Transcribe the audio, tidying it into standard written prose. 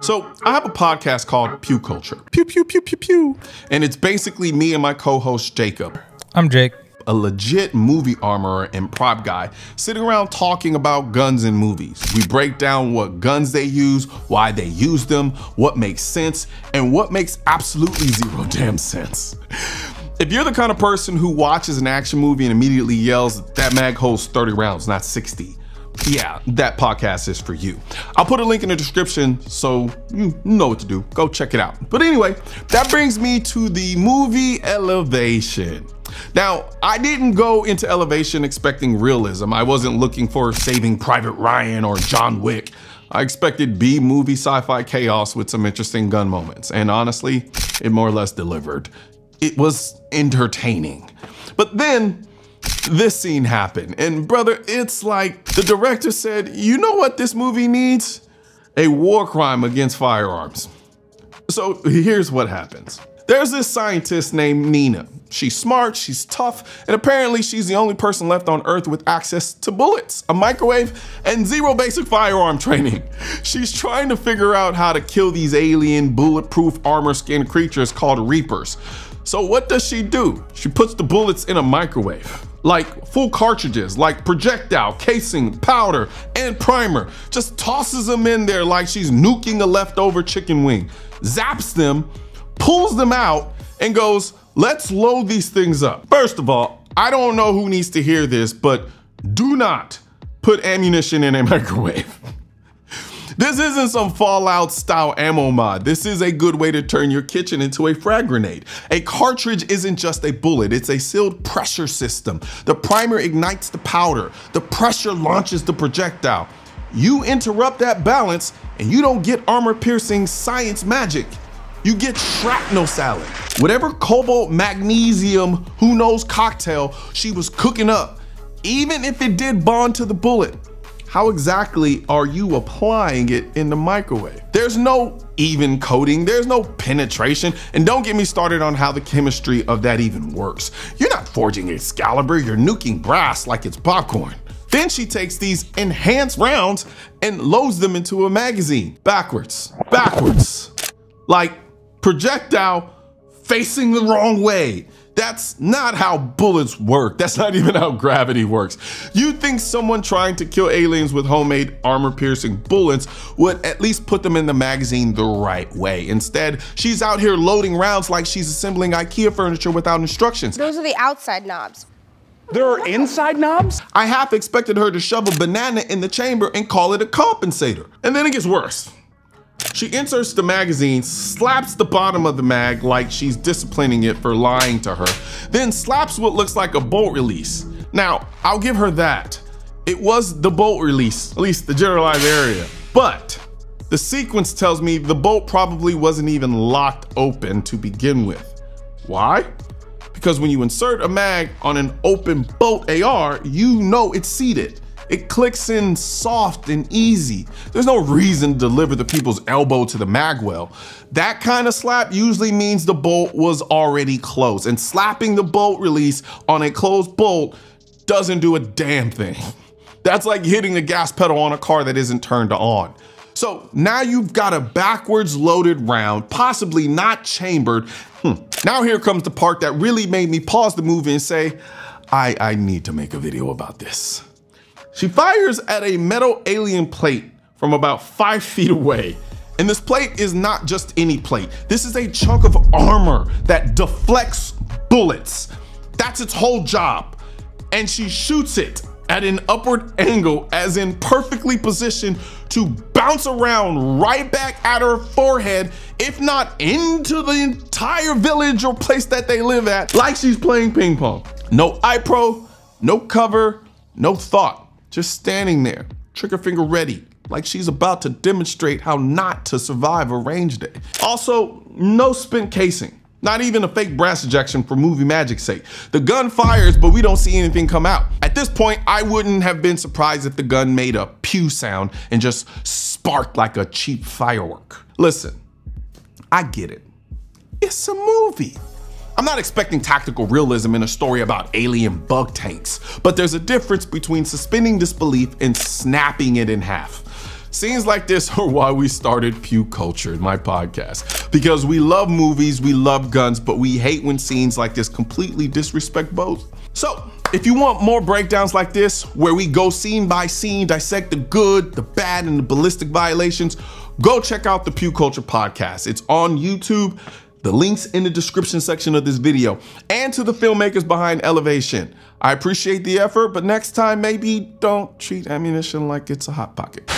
So I have a podcast called Pew Culture. Pew, pew, pew, pew, pew. And it's basically me and my co-host Jacob. I'm Jake. A legit movie armorer and prop guy sitting around talking about guns in movies. We break down what guns they use, why they use them, what makes sense, and what makes absolutely zero damn sense. If you're the kind of person who watches an action movie and immediately yells, "That mag holds 30 rounds, not 60. Yeah, that podcast is for you. I'll put a link in the description so you know what to do. Go check it out. But anyway, that brings me to the movie Elevation. Now, I didn't go into Elevation expecting realism. I wasn't looking for Saving Private Ryan or John Wick. I expected B-movie sci-fi chaos with some interesting gun moments. And honestly, it more or less delivered. It was entertaining. But then this scene happened, and brother, it's like the director said, you know what this movie needs? A war crime against firearms. So here's what happens. There's this scientist named Nina. She's smart, she's tough, and apparently she's the only person left on Earth with access to bullets, a microwave, and zero basic firearm training. She's trying to figure out how to kill these alien bulletproof armor-skinned creatures called Reapers. So what does she do? She puts the bullets in a microwave. Like full cartridges, like projectile, casing, powder, and primer. Just tosses them in there like she's nuking a leftover chicken wing. Zaps them, pulls them out, and goes, let's load these things up. First of all, I don't know who needs to hear this, but do not put ammunition in a microwave. This isn't some Fallout style ammo mod. This is a good way to turn your kitchen into a frag grenade. A cartridge isn't just a bullet, it's a sealed pressure system. The primer ignites the powder. The pressure launches the projectile. You interrupt that balance and you don't get armor-piercing science magic. You get shrapnel salad. Whatever cobalt, magnesium, who knows cocktail she was cooking up, even if it did bond to the bullet, how exactly are you applying it in the microwave? There's no even coating, there's no penetration, and don't get me started on how the chemistry of that even works. You're not forging Excalibur, you're nuking brass like it's popcorn. Then she takes these enhanced rounds and loads them into a magazine. Backwards. Like projectile facing the wrong way. That's not how bullets work. That's not even how gravity works. You'd think someone trying to kill aliens with homemade armor-piercing bullets would at least put them in the magazine the right way. Instead, she's out here loading rounds like she's assembling IKEA furniture without instructions. Those are the outside knobs. There are inside knobs? I half expected her to shove a banana in the chamber and call it a compensator. And then it gets worse. She inserts the magazine, slaps the bottom of the mag like she's disciplining it for lying to her, then slaps what looks like a bolt release. Now, I'll give her that. It was the bolt release, at least the generalized area. But the sequence tells me the bolt probably wasn't even locked open to begin with. Why? Because when you insert a mag on an open bolt AR, you know it's seated. It clicks in soft and easy. There's no reason to deliver the people's elbow to the mag well. That kind of slap usually means the bolt was already closed, and slapping the bolt release on a closed bolt doesn't do a damn thing. That's like hitting the gas pedal on a car that isn't turned on. So now you've got a backwards loaded round, possibly not chambered. Now here comes the part that really made me pause the movie and say, I need to make a video about this. She fires at a metal alien plate from about 5 feet away. And this plate is not just any plate. This is a chunk of armor that deflects bullets. That's its whole job. And she shoots it at an upward angle, as in perfectly positioned to bounce around right back at her forehead, if not into the entire village or place that they live at, like she's playing ping pong. No eye pro, no cover, no thought. Just standing there, trigger finger ready, like she's about to demonstrate how not to survive a range day. Also, no spent casing, not even a fake brass ejection for movie magic's sake. The gun fires, but we don't see anything come out. At this point, I wouldn't have been surprised if the gun made a pew sound and just sparked like a cheap firework. Listen, I get it. It's a movie. I'm not expecting tactical realism in a story about alien bug tanks, but there's a difference between suspending disbelief and snapping it in half. Scenes like this are why we started Pew Culture, my podcast, because we love movies, we love guns, but we hate when scenes like this completely disrespect both. So, if you want more breakdowns like this, where we go scene by scene, dissect the good, the bad, and the ballistic violations, go check out the Pew Culture Podcast. It's on YouTube. The link's in the description section of this video, and to the filmmakers behind Elevation. I appreciate the effort, but next time maybe don't treat ammunition like it's a hot pocket.